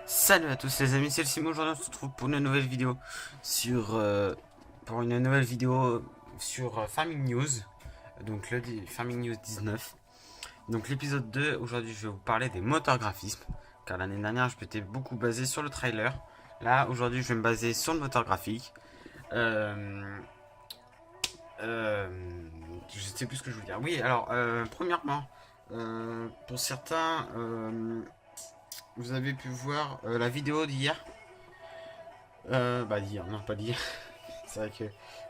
Salut à tous les amis, c'est le Simon. Aujourd'hui on se retrouve pour une nouvelle vidéo sur Farming News. Donc Farming News 19. Donc l'épisode 2, aujourd'hui je vais vous parler des moteurs graphismes. Car l'année dernière je m'étais beaucoup basé sur le trailer. Là aujourd'hui je vais me baser sur le moteur graphique. Euh, euh, je sais plus ce que je veux dire. Oui, alors premièrement, pour certains, vous avez pu voir la vidéo d'hier. Bah d'hier, non pas d'hier. C'est vrai que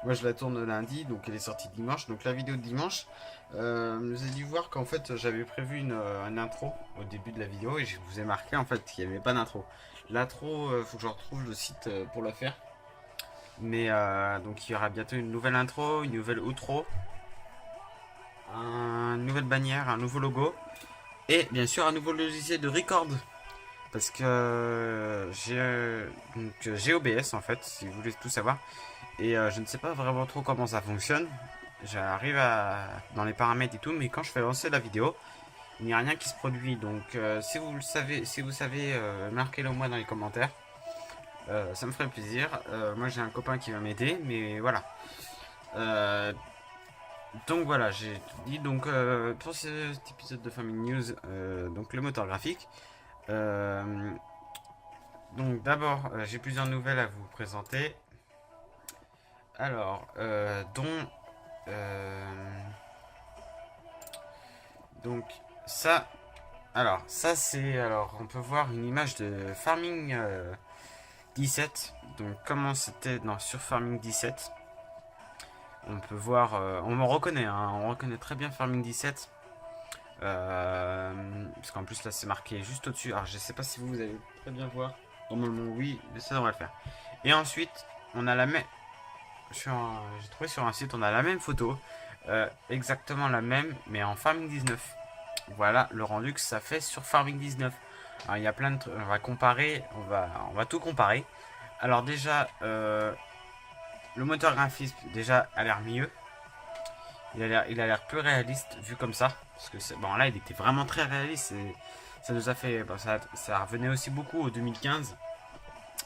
moi je la tourne le lundi, donc elle est sortie dimanche. Donc la vidéo de dimanche, vous avez dû voir qu'en fait j'avais prévu une intro au début de la vidéo et je vous ai marqué en fait qu'il n'y avait pas d'intro. L'intro, faut que je retrouve le site pour la faire. Mais donc il y aura bientôt une nouvelle intro, une nouvelle outro, une nouvelle bannière, un nouveau logo et bien sûr un nouveau logiciel de record. Parce que j'ai OBS en fait, si vous voulez tout savoir. Et je ne sais pas vraiment trop comment ça fonctionne. J'arrive dans les paramètres et tout, mais quand je fais lancer la vidéo, il n'y a rien qui se produit. Donc si vous savez, marquez-le moi dans les commentaires. Ça me ferait plaisir. Moi j'ai un copain qui va m'aider, mais voilà. Euh, donc voilà, j'ai tout dit. Donc pour cet épisode de Family News, donc le moteur graphique. Euh, donc d'abord, j'ai plusieurs nouvelles à vous présenter. Alors, euh, donc ça, ça c'est, on peut voir une image de Farming 17. Donc comment c'était sur Farming 17. On peut voir, on me reconnaît, hein, on reconnaît très bien Farming 17. Parce qu'en plus là c'est marqué juste au-dessus. Alors je sais pas si vous allez très bien voir. Normalement oui, mais ça devrait le faire. Et ensuite, on a la même, j'ai trouvé sur un site, on a la même photo, exactement la même, mais en Farming 19. Voilà le rendu que ça fait sur Farming 19. Alors, il y a plein de trucs, on va comparer, on va tout comparer. Alors déjà, le moteur graphisme déjà a l'air mieux. Il a l'air plus réaliste vu comme ça. Parce que bon là, il était vraiment très réaliste. Et ça nous a fait, bon, ça revenait aussi beaucoup au 2015.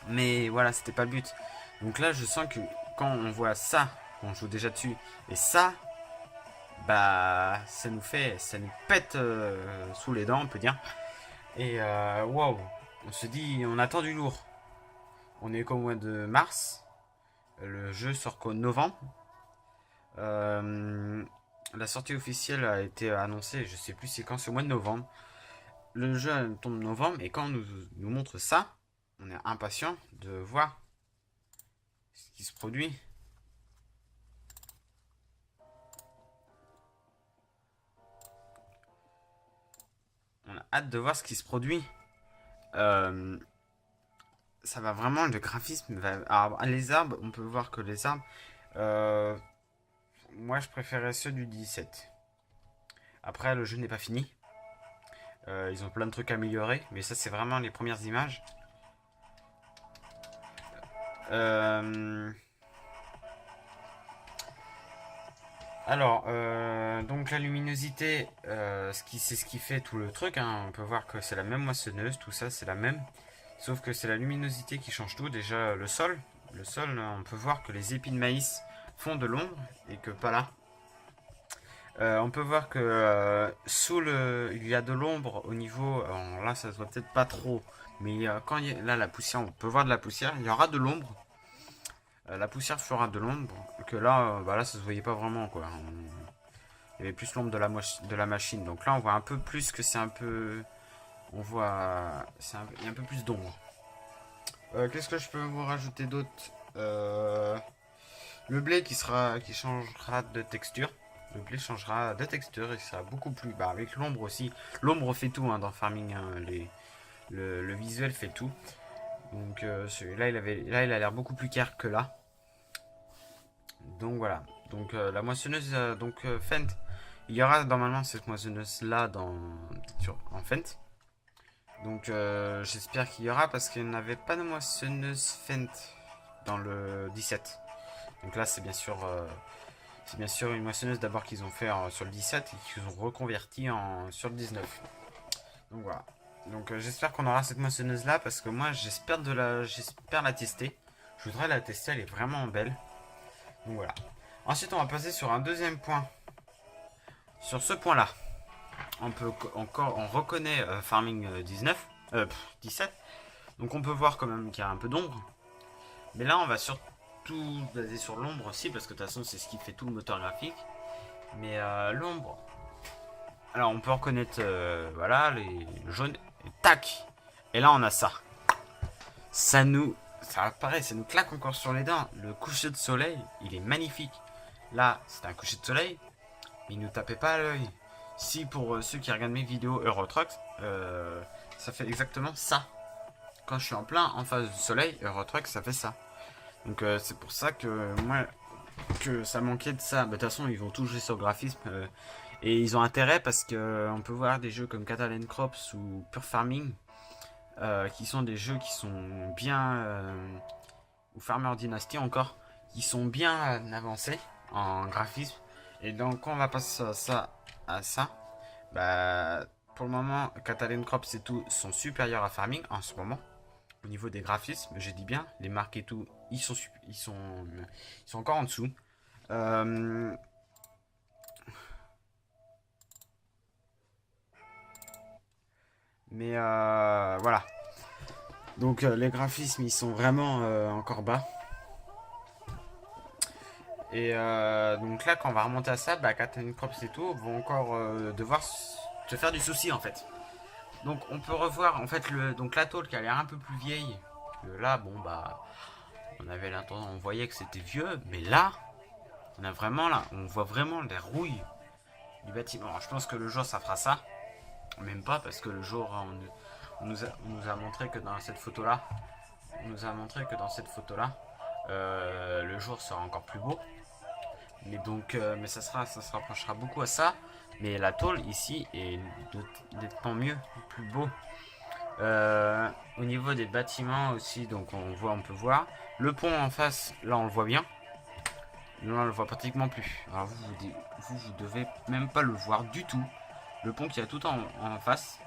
Mais voilà, c'était pas le but. Donc là, je sens que quand on voit ça, on joue déjà dessus, et ça, bah, ça nous pète sous les dents, on peut dire. Et waouh, on se dit, on attend du lourd. On est qu'au mois de mars, le jeu sort qu'au novembre. Euh, la sortie officielle a été annoncée, je sais plus c'est quand, c'est au mois de novembre. Le jeu tombe novembre, et quand on nous montre ça, on est impatient de voir ce qui se produit. On a hâte de voir ce qui se produit. Euh, Ça va vraiment, le graphisme va. Alors, les arbres, on peut voir que les arbres. euh, Moi, je préférais ceux du 17. Après, le jeu n'est pas fini. Ils ont plein de trucs à améliorer, mais ça, c'est vraiment les premières images. Euh, donc la luminosité, c'est ce qui fait tout le truc, hein. On peut voir que c'est la même moissonneuse, tout ça, c'est la même. Sauf que c'est la luminosité qui change tout. Déjà, le sol, on peut voir que les épis de maïs font de l'ombre et que pas là. On peut voir que il y a de l'ombre au niveau. Alors là, ça se voit peut-être pas trop, mais quand là la poussière, on peut voir de la poussière. Il y aura de l'ombre. La poussière fera de l'ombre. Que là, bah là, ça se voyait pas vraiment quoi. Il y avait plus l'ombre de la machine. Donc là, on voit un peu plus que c'est un peu. On voit, il y a un peu plus d'ombre. Qu'est-ce que je peux vous rajouter d'autre? Le blé qui changera de texture. Le blé changera de texture et sera beaucoup plus bas. Avec l'ombre aussi. L'ombre fait tout hein, dans Farming, hein. Le visuel fait tout. Donc celui-là, là, il a l'air beaucoup plus clair que là. Donc voilà. Donc la moissonneuse, Fendt. Il y aura normalement cette moissonneuse là en Fendt. Donc j'espère qu'il y aura parce qu'il n'y avait pas de moissonneuse Fendt dans le 17. Donc là c'est bien sûr une moissonneuse d'abord qu'ils ont fait sur le 17 et qu'ils ont reconverti sur le 19. Donc voilà. Donc j'espère qu'on aura cette moissonneuse là parce que moi j'espère la tester. Je voudrais la tester, elle est vraiment belle. Donc voilà. Ensuite on va passer sur un deuxième point. Sur ce point là, on reconnaît Farming 19, 17. Donc on peut voir quand même qu'il y a un peu d'ombre. Mais là on va surtout baser sur l'ombre aussi parce que de toute façon c'est ce qui fait tout le moteur graphique. Mais l'ombre, alors on peut reconnaître voilà les jaunes et tac. Et là on a ça. Ça apparaît, ça nous claque encore sur les dents. Le coucher de soleil, il est magnifique. Là, c'est un coucher de soleil, mais il ne nous tapait pas à l'œil. Si pour ceux qui regardent mes vidéos Euro Truck, ça fait exactement ça. Quand je suis en plein en face du soleil, Euro Truck, ça fait ça. Donc c'est pour ça que moi, que ça manquait de ça. De toute façon, ils vont tout jouer sur le graphisme. Et ils ont intérêt parce que on peut voir des jeux comme Catalan Crops ou Pure Farming. Qui sont des jeux qui sont bien, ou Farmer Dynasty encore, qui sont bien avancés en graphisme. Et donc quand on va passer à ça, bah, pour le moment, Catalan Crops et tout sont supérieurs à Farming en ce moment. Au niveau des graphismes, je dis bien, les marques et tout, ils sont encore en dessous. Mais voilà. Donc les graphismes ils sont vraiment encore bas. Et donc là quand on va remonter à ça, bah Catalan Crops et tout vont encore devoir se faire du souci en fait. Donc on peut revoir en fait donc la tôle qui a l'air un peu plus vieille. Là bon bah on voyait que c'était vieux, mais là on voit vraiment les rouilles du bâtiment. Alors, je pense que le jour ça fera ça. Même pas parce que le jour on nous a montré que dans cette photo là, le jour sera encore plus beau. Mais donc, mais ça se rapprochera beaucoup à ça. Mais la tôle ici est nettement mieux, plus beau. Au niveau des bâtiments aussi, donc on peut voir le pont en face. Là, on le voit bien. Là, on le voit pratiquement plus. Alors vous devez même pas le voir du tout. Le pont qui a tout en face.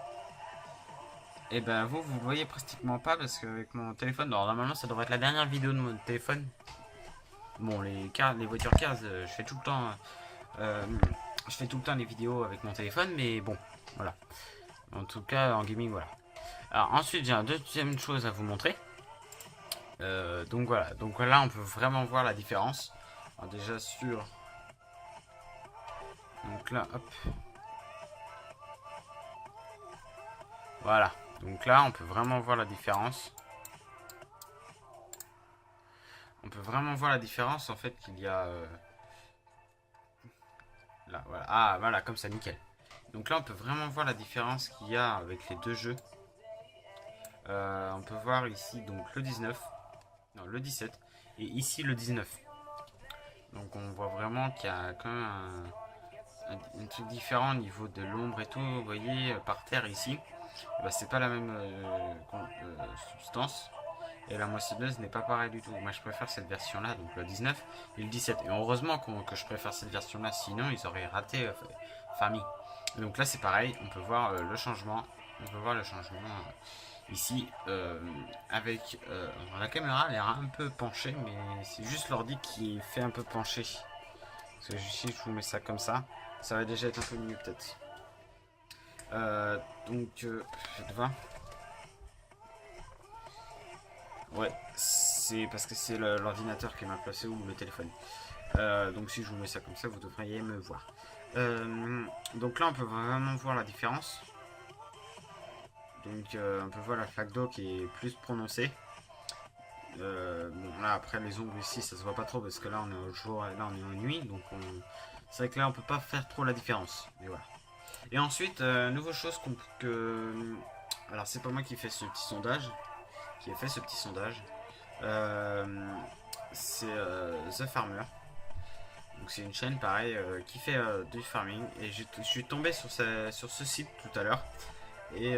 Et ben vous le voyez pratiquement pas parce qu'avec mon téléphone, alors normalement ça devrait être la dernière vidéo de mon téléphone. Bon les voitures cars, je fais tout le temps les vidéos avec mon téléphone, mais bon voilà. En tout cas en gaming voilà. Alors ensuite j'ai une deuxième chose à vous montrer. Donc voilà, donc là on peut vraiment voir la différence. Alors, déjà sur, donc là hop. Voilà. Donc là, on peut vraiment voir la différence. On peut vraiment voir la différence en fait qu'il y a là, voilà. Ah, voilà, comme ça, nickel. Donc là, on peut vraiment voir la différence qu'il y a avec les deux jeux. On peut voir ici donc le 19, non le 17, et ici le 19. Donc on voit vraiment qu'il y a quand même un truc différent au niveau de l'ombre et tout. Vous voyez, par terre ici, bah, c'est pas la même substance. Et la moissonneuse n'est pas pareil du tout. Moi je préfère cette version là, donc le 19 et le 17. Et heureusement que je préfère cette version là, sinon ils auraient raté Famille. Donc là c'est pareil, on peut voir le changement. On peut voir le changement ici avec la caméra elle est un peu penchée, mais c'est juste l'ordi qui fait un peu pencher. Parce que si je vous mets ça comme ça va déjà être un peu mieux peut-être. Donc faites voir. Ouais, c'est parce que c'est l'ordinateur qui m'a placé ou le téléphone. Donc si je vous mets ça comme ça, vous devriez me voir. Donc là, on peut vraiment voir la différence. Donc on peut voir la flaque d'eau qui est plus prononcée. Bon là après les ombres ici ça se voit pas trop parce que là on est au jour et là on est en nuit, donc c'est vrai que là on peut pas faire trop la différence. Mais voilà. Et ensuite nouvelle chose alors c'est pas moi qui fait ce petit sondage, c'est The Farmer. Donc c'est une chaîne pareil qui fait du farming et je suis tombé sur ce site tout à l'heure et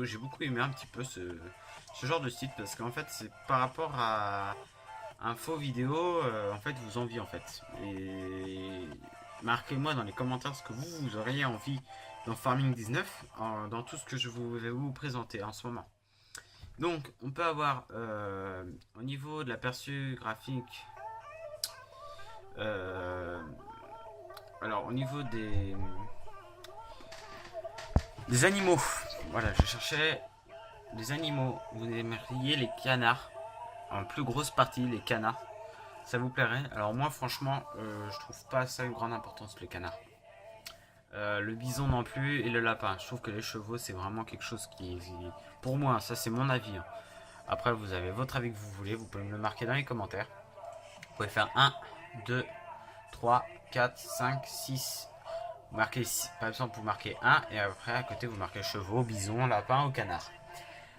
j'ai beaucoup aimé un petit peu ce genre de site parce qu'en fait c'est par rapport à un faux vidéo en fait vous envie en fait, et marquez-moi dans les commentaires ce que vous auriez envie dans Farming 19, dans tout ce que je vais vous présenter en ce moment. Donc, on peut avoir au niveau de l'aperçu graphique, alors au niveau des animaux, voilà, je cherchais des animaux. Vous aimeriez les canards, en plus grosse partie, les canards. Ça vous plairait? Alors moi, franchement, je trouve pas ça une grande importance, les canards. Le bison non plus et le lapin. Je trouve que les chevaux, c'est vraiment quelque chose qui... Pour moi, ça c'est mon avis. Hein. Après, vous avez votre avis que vous voulez. Vous pouvez me le marquer dans les commentaires. Vous pouvez faire 1, 2, 3, 4, 5, 6. Vous marquez 6. Par exemple, vous marquez 1 et après, à côté, vous marquez chevaux, bison, lapin ou canard.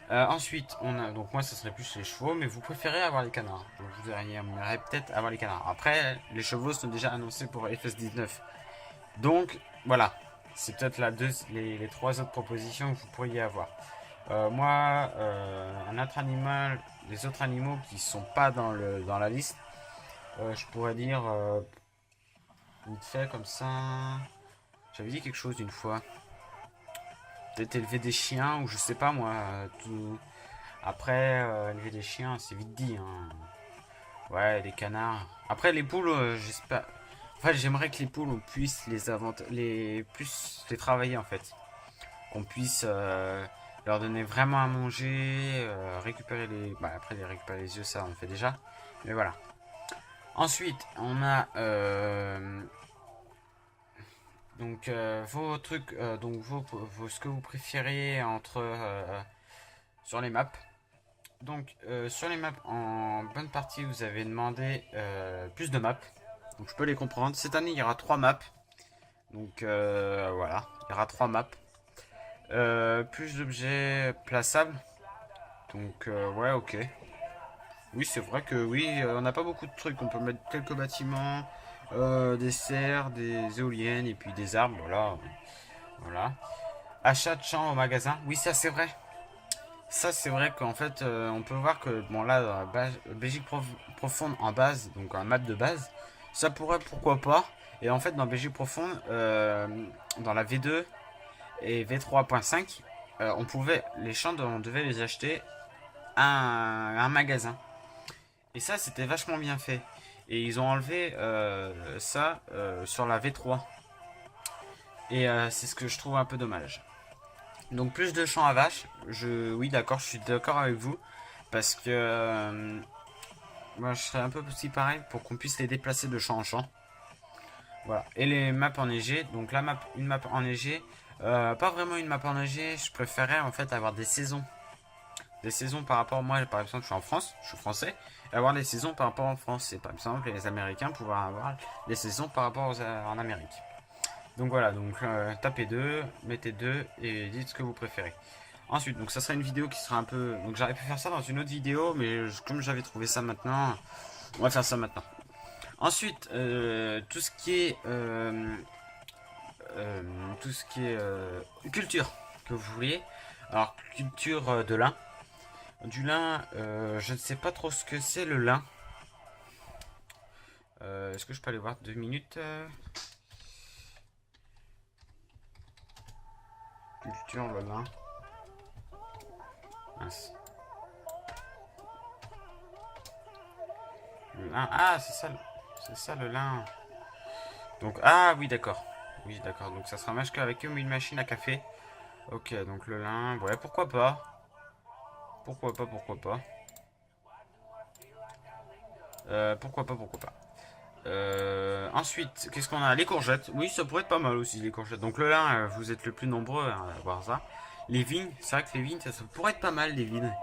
Ensuite, on a, donc moi, ça serait plus les chevaux, mais vous préférez avoir les canards. Donc vous aimeriez peut-être avoir les canards. Après, les chevaux sont déjà annoncés pour FS19. Donc, voilà. C'est peut-être les trois autres propositions que vous pourriez avoir. Moi, un autre animal, les autres animaux qui sont pas dans la liste, je pourrais dire vite fait comme ça. J'avais dit quelque chose une fois. Peut-être élever des chiens ou je sais pas moi. Tout... Après, élever des chiens, c'est vite dit. Hein. Ouais, des canards. Après, les poules, j'espère. En fait, j'aimerais que les poules, on puisse plus les travailler en fait. Qu'on puisse leur donner vraiment à manger, récupérer les. Bah, après, les récupérer les œufs, ça on le fait déjà. Mais voilà. Ensuite, on a donc vos trucs, donc ce que vous préférez entre sur les maps. Donc sur les maps, en bonne partie, vous avez demandé plus de maps. Donc je peux les comprendre. Cette année, il y aura 3 maps. Donc voilà, il y aura 3 maps. Plus d'objets plaçables. Donc ouais, ok. Oui, c'est vrai que oui, on n'a pas beaucoup de trucs. On peut mettre quelques bâtiments, des serres, des éoliennes et puis des arbres. Voilà. Voilà. Achat de champs au magasin. Oui, ça c'est vrai. Ça c'est vrai qu'en fait, on peut voir que bon là, dans la Belgique profonde en base, donc un map de base, ça pourrait pourquoi pas. Et en fait, dans Belgique profonde, dans la V2 et V3.5, les champs, on devait les acheter à un magasin. Et ça, c'était vachement bien fait. Et ils ont enlevé ça sur la V3. Et c'est ce que je trouve un peu dommage. Donc plus de champs à vaches. Oui, d'accord, je suis d'accord avec vous. Parce que moi, je serais un peu aussi pareil pour qu'on puisse les déplacer de champ en champ. Voilà. Et les maps enneigées. Donc une map enneigée. Pas vraiment une map enneigée. Je préférais en fait avoir des saisons. Des saisons par rapport, moi par exemple je suis en France, je suis français, et avoir des saisons par rapport en France. Et par exemple les Américains pouvoir avoir des saisons par rapport en Amérique. Donc voilà, donc tapez 2, mettez 2 et dites ce que vous préférez. Ensuite, donc ça sera une vidéo qui sera un peu... Donc j'aurais pu faire ça dans une autre vidéo, mais comme j'avais trouvé ça maintenant, on va faire ça maintenant. Ensuite, tout ce qui est... culture que vous voulez. Alors, culture de lin. Du lin, je ne sais pas trop ce que c'est le lin. Est-ce que je peux aller voir 2 minutes Culture, le lin. Mince. Le lin. Ah, c'est ça le lin. Donc, ah oui, d'accord. Oui, d'accord. Donc, ça sera avec une machine à café. Ok, donc le lin. Ouais, pourquoi pas. Pourquoi pas, pourquoi pas. Pourquoi pas, pourquoi pas. Ensuite, qu'est-ce qu'on a? Les courgettes. Oui, ça pourrait être pas mal aussi, les courgettes. Donc le lin, vous êtes le plus nombreux à avoir ça. Les vignes, c'est vrai que les vignes, ça pourrait être pas mal, les vignes.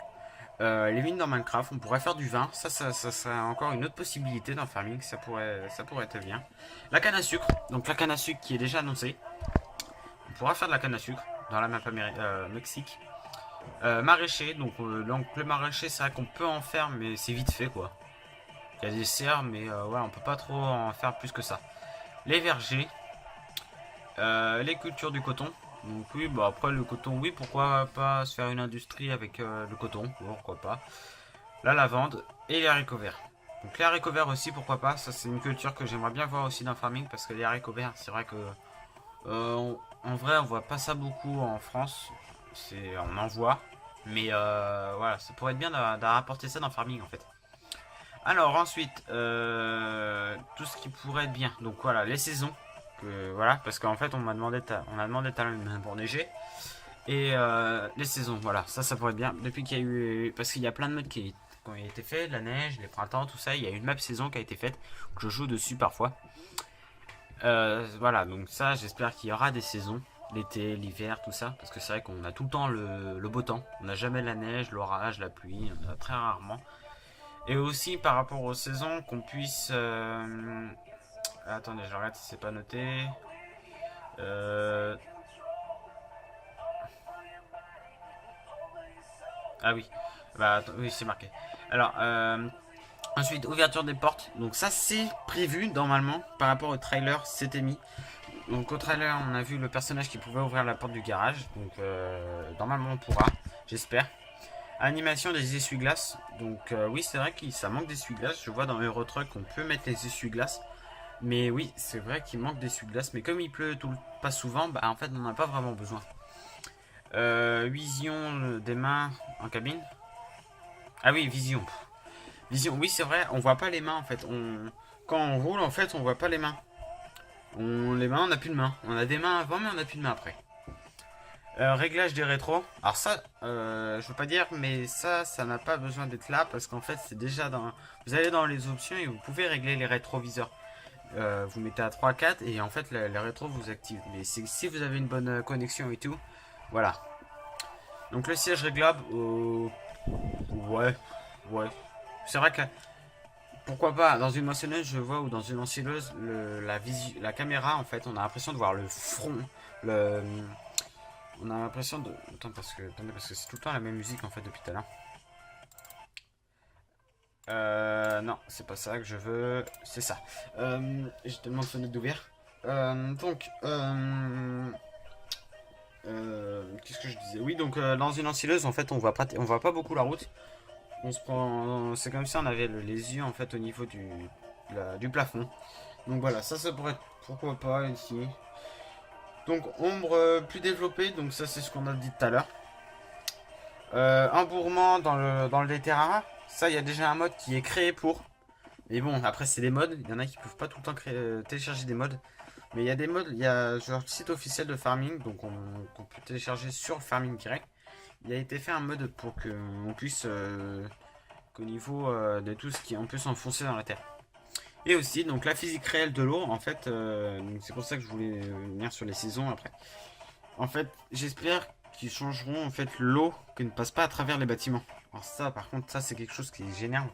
Les vignes dans Minecraft, on pourrait faire du vin. Ça serait encore une autre possibilité dans le farming. Ça pourrait être bien. La canne à sucre. Donc la canne à sucre qui est déjà annoncée. On pourra faire de la canne à sucre dans la map Mexique. Maraîcher. Donc le maraîcher, c'est vrai qu'on peut en faire, mais c'est vite fait, quoi. Il y a des serres, mais ouais, on peut pas trop en faire plus que ça. Les vergers, les cultures du coton. Donc oui, bah après le coton, oui, pourquoi pas se faire une industrie avec le coton, pourquoi pas. La lavande et les haricots verts. Donc les haricots verts aussi, pourquoi pas. Ça c'est une culture que j'aimerais bien voir aussi dans le farming parce que les haricots verts, c'est vrai que en vrai, on voit pas ça beaucoup en France. On en voit. Mais voilà, ça pourrait être bien de rapporter ça dans Farming en fait. Alors ensuite, tout ce qui pourrait être bien. Donc voilà, les saisons. Voilà, parce qu'en fait, on a demandé tout à l'heure pour neiger. Et les saisons, voilà, ça pourrait être bien. Depuis qu'il y a eu. Parce qu'il y a plein de modes qui ont été faits, la neige, les printemps, tout ça. Il y a une map saison qui a été faite, que je joue dessus parfois. Voilà, donc ça, j'espère qu'il y aura des saisons. L'été, l'hiver, tout ça. Parce que c'est vrai qu'on a tout le temps le beau temps. On n'a jamais la neige, l'orage, la pluie. On a très rarement. Et aussi par rapport aux saisons, qu'on puisse. Attendez, je regarde si c'est pas noté. Euh, Ah oui, bah oui, c'est marqué. Alors, ensuite, ouverture des portes. Donc ça, c'est prévu normalement par rapport au trailer, c'était mis. Donc au trailer, on a vu le personnage qui pouvait ouvrir la porte du garage. Donc normalement, on pourra, j'espère. Animation des essuie-glaces. Donc oui, c'est vrai que ça manque d'essuie-glaces. Je vois dans Euro Truck qu'on peut mettre les essuie-glaces. Mais oui, c'est vrai qu'il manque d'essuie-glaces. Mais comme il pleut pas souvent, bah en fait, on n'en a pas vraiment besoin. Vision des mains en cabine. Ah oui, vision. Vision, oui, c'est vrai, on voit pas les mains en fait. Quand on roule, en fait, on voit pas les mains. Les mains, on n'a plus de mains. On a des mains avant, mais on n'a plus de mains après. Réglage des rétros. Alors ça, je veux pas dire, mais ça n'a pas besoin d'être là parce qu'en fait, c'est déjà dans. Vous allez dans les options et vous pouvez régler les rétroviseurs. Vous mettez à 3-4 et en fait, les rétros vous activent. Mais si vous avez une bonne connexion et tout, voilà. Donc le siège réglable, ouais, ouais. C'est vrai que pourquoi pas, dans une moissonneuse, je vois, ou dans une ensileuse, la caméra, en fait, on a l'impression de voir le front. Le, on a l'impression de. Attendez, parce que c'est tout le temps la même musique, en fait, depuis tout à l'heure. Non, c'est pas ça que je veux. C'est ça. J'ai tellement de fenêtres d'ouvert. Qu'est-ce que je disais? Oui, donc dans une ensileuse, en fait, on voit pas beaucoup la route. On se prend, c'est comme si on avait les yeux en fait au niveau du plafond. Donc voilà, ça pourrait être pourquoi pas ici. Donc ombre plus développée, donc ça c'est ce qu'on a dit tout à l'heure. Embourrement dans le Deterra, ça il y a déjà un mode qui est créé pour. Mais bon, après c'est des modes, il y en a qui peuvent pas tout le temps télécharger des modes. Mais il y a des modes, il y a genre le site officiel de Farming, donc qu'on peut télécharger sur le Farming direct. Il a été fait un mode pour qu'on puisse qu'au niveau de tout ce qui on peut s'enfoncer dans la terre. Et aussi donc la physique réelle de l'eau en fait c'est pour ça que je voulais venir sur les saisons après. En fait j'espère qu'ils changeront en fait l'eau qui ne passe pas à travers les bâtiments. Alors ça par contre ça c'est quelque chose qui est génial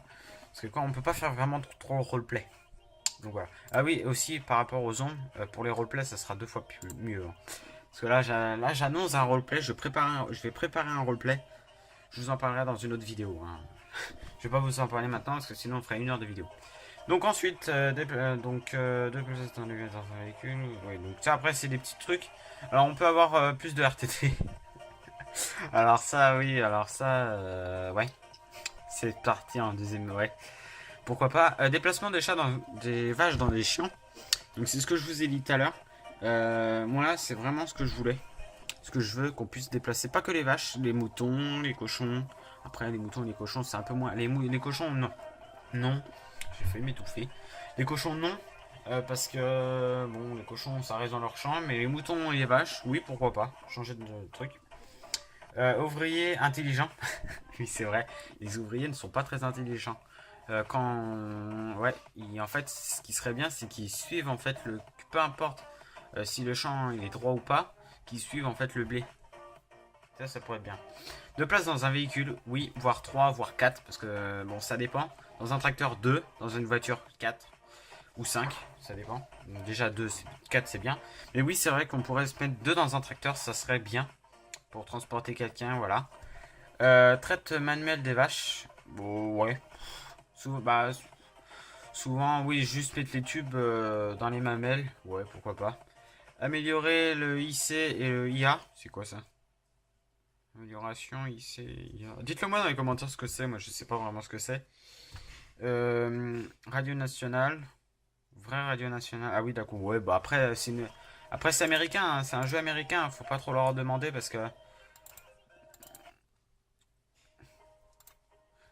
parce que quand on peut pas faire vraiment trop roleplay. Donc voilà. Ah oui aussi par rapport aux ondes pour les roleplay ça sera 2 fois mieux. Hein. Parce que là j'annonce un roleplay, je vais préparer un roleplay. Je vous en parlerai dans une autre vidéo. Hein. Je vais pas vous en parler maintenant parce que sinon on ferait 1 heure de vidéo. Donc ensuite, déplacer dans les véhicules. Oui, donc ça après c'est des petits trucs. Alors on peut avoir plus de RTT. Alors ça oui, alors ça ouais. C'est parti en deuxième ouais. Pourquoi pas. Déplacement des chats des vaches dans des champs. Donc c'est ce que je vous ai dit tout à l'heure. Moi là c'est vraiment ce que je voulais. Ce que je veux qu'on puisse déplacer pas que les vaches, les moutons, les cochons. Après les moutons et les cochons c'est un peu moins. Les cochons non. Non. J'ai failli m'étouffer. Les cochons non. Parce que bon les cochons ça reste dans leur champ. Mais les moutons et les vaches, oui pourquoi pas. Changer de truc. Ouvriers intelligents. Oui c'est vrai. Les ouvriers ne sont pas très intelligents. Ouais. En fait ce qui serait bien c'est qu'ils suivent en fait le. Peu importe si le champ il est droit ou pas. Qu'ils suivent en fait le blé. Ça pourrait être bien. 2 places dans un véhicule, oui, voire 3, voire 4, parce que bon, ça dépend. Dans un tracteur, 2, dans une voiture, 4 ou 5, ça dépend. Donc, déjà 2, 4 c'est bien. Mais oui, c'est vrai qu'on pourrait se mettre 2 dans un tracteur, ça serait bien pour transporter quelqu'un, voilà. Traite manuelle des vaches, bon, ouais. Souvent, oui, juste mettre les tubes dans les mamelles, ouais, pourquoi pas. Améliorer le IC et le IA, c'est quoi ça? Amélioration, IA. Dites-le moi dans les commentaires ce que c'est, moi je sais pas vraiment ce que c'est. Radio nationale. Vraie radio nationale. Ah oui, d'accord. Ouais, bah après, Après c'est américain, hein, c'est un jeu américain, faut pas trop leur demander parce que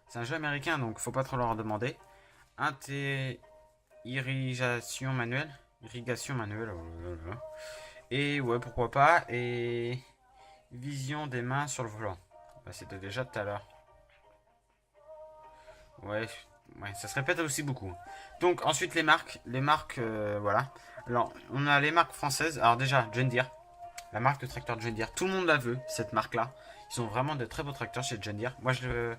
c'est un jeu américain donc faut pas trop leur demander. Irrigation manuelle. Irrigation manuelle. Et ouais, pourquoi pas. Et vision des mains sur le volant. Bah, c'était déjà tout à l'heure. Ouais, ouais, ça se répète aussi beaucoup. Donc ensuite les marques. Les marques, voilà. Alors, on a les marques françaises. Alors déjà, John Deere. La marque de tracteur John Deere. Tout le monde la veut, cette marque-là. Ils ont vraiment de très beaux tracteurs chez John Deere. Moi, je le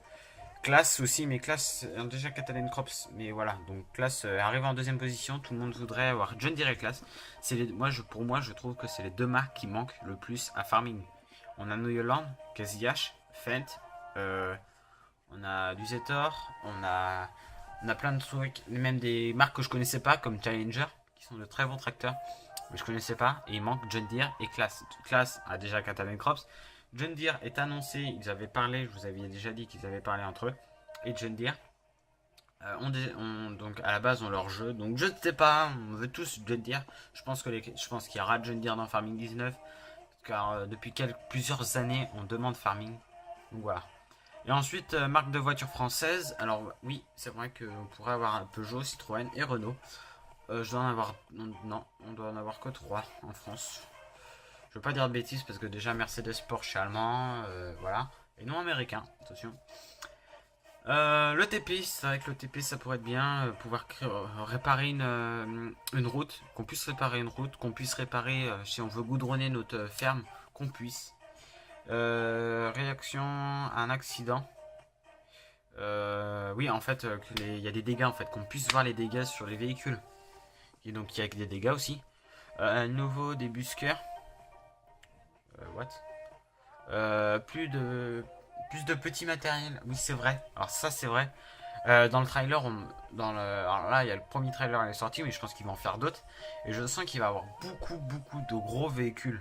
Classe aussi, mais Classe déjà Catalan Crops, mais voilà, donc Classe arrive en deuxième position, tout le monde voudrait avoir John Deere et Classe. Pour moi, je trouve que c'est les deux marques qui manquent le plus à farming. On a New Holland, Casillac, Fendt, on a du Zetor, on a plein de trucs, même des marques que je connaissais pas comme Challenger, qui sont de très bons tracteurs, mais je connaissais pas, et il manque John Deere et Classe. Classe a déjà Catalan Crops. John Deere est annoncé, ils avaient parlé, je vous avais déjà dit qu'ils avaient parlé entre eux, et John Deere donc à la base ont leur jeu, donc je ne sais pas, on veut tous John Deere. Je pense qu'il y aura John Deere dans Farming 19, car depuis plusieurs années on demande Farming, donc voilà. Et ensuite marque de voiture française, alors oui c'est vrai qu'on pourrait avoir un Peugeot, Citroën et Renault. Je dois en avoir, non, on doit en avoir que 3 en France. Je veux pas dire de bêtises parce que déjà Mercedes, Porsche allemand, voilà. Et non américain, attention. Le TP, c'est vrai que le TP ça pourrait être bien, pouvoir réparer une route, qu'on puisse réparer une route, qu'on puisse réparer, si on veut goudronner notre ferme, qu'on puisse. Réaction à un accident. Oui, en fait, il y a des dégâts, en fait, qu'on puisse voir les dégâts sur les véhicules. Et donc il y a des dégâts aussi. Un nouveau débusqueur. What plus de petits matériels. Oui, c'est vrai. Alors ça, c'est vrai. Dans le trailer, alors là, il y a le premier trailer qui est sorti, mais je pense qu'il va en faire d'autres. Et je sens qu'il va y avoir beaucoup de gros véhicules.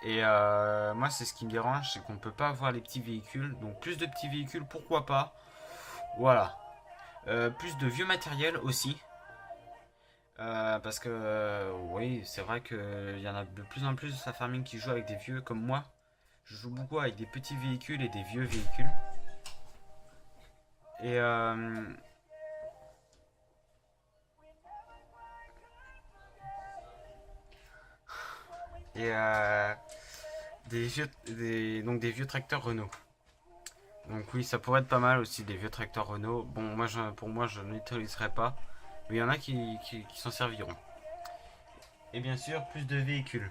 Et moi, c'est ce qui me dérange, c'est qu'on ne peut pas voir les petits véhicules. Donc plus de petits véhicules, pourquoi pas. Voilà. Plus de vieux matériel aussi. Parce que oui, c'est vrai qu'il y en a de plus en plus de sa farming qui joue avec des vieux comme moi. Je joue beaucoup avec des petits véhicules et des vieux véhicules. Et donc des vieux tracteurs Renault. Donc oui, ça pourrait être pas mal aussi des vieux tracteurs Renault. Bon, pour moi, je n'utiliserai pas, mais il y en a qui s'en serviront. Et bien sûr, plus de véhicules.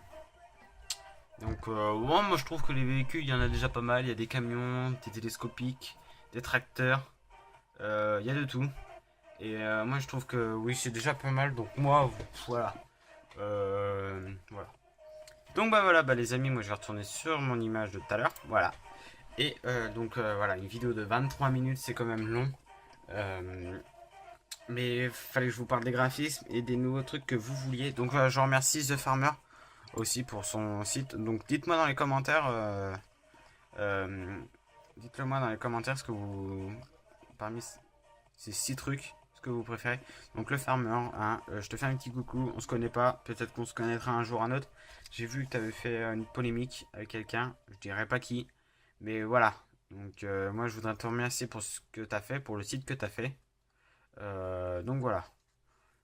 Donc ouais, moi je trouve que les véhicules, il y en a déjà pas mal. Il y a des camions, des télescopiques, des tracteurs. Il y a de tout. Et moi je trouve que oui, c'est déjà pas mal. Donc moi, voilà. Voilà. Donc bah voilà, bah les amis, moi je vais retourner sur mon image de tout à l'heure. Voilà. Et donc voilà, une vidéo de 23 minutes, c'est quand même long. Mais fallait que je vous parle des graphismes et des nouveaux trucs que vous vouliez. Donc je remercie The Farmer aussi pour son site. Donc dites-moi dans les commentaires, dites-le moi dans les commentaires ce que vous, parmi ces 6 trucs, ce que vous préférez. Donc le Farmer, hein, je te fais un petit coucou, on se connaît pas, peut-être qu'on se connaîtra un jour un autre. J'ai vu que tu avais fait une polémique avec quelqu'un, je dirais pas qui, mais voilà. Donc moi je voudrais te remercier pour ce que tu as fait, pour le site que tu as fait. Donc voilà.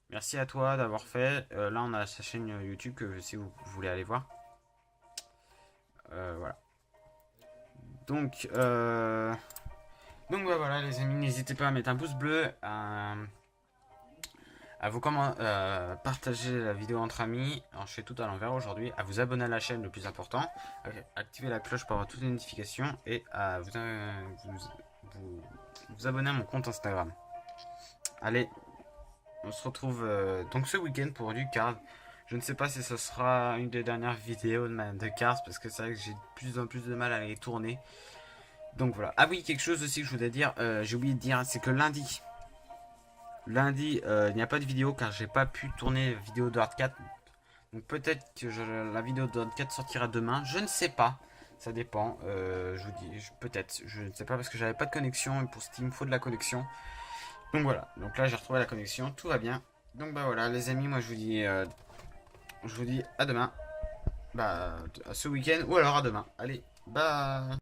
Merci à toi d'avoir fait. Là, on a sa chaîne YouTube que si vous voulez aller voir. Voilà. Donc, bah, voilà, les amis, n'hésitez pas à mettre un pouce bleu, à vous partager la vidéo entre amis. Alors, je fais tout à l'envers aujourd'hui. À vous abonner à la chaîne, le plus important. À activer la cloche pour avoir toutes les notifications. Et à vous abonner à mon compte Instagram. Allez, on se retrouve donc ce week-end pour du card. Je ne sais pas si ce sera une des dernières vidéos de cards parce que c'est vrai que j'ai de plus en plus de mal à les tourner. Donc voilà. Ah oui, quelque chose aussi que je voulais dire, j'ai oublié de dire, c'est que lundi, il n'y a pas de vidéo car j'ai pas pu tourner vidéo de Hard 4. Donc peut-être que la vidéo de Hard 4 sortira demain, je ne sais pas. Ça dépend, je vous dis, peut-être, je ne sais pas parce que j'avais pas de connexion et pour Steam il faut de la connexion. Donc voilà, donc là j'ai retrouvé la connexion, tout va bien. Donc bah voilà les amis, moi je vous dis je vous dis à demain. Bah, à ce week-end ou alors à demain. Allez, bye.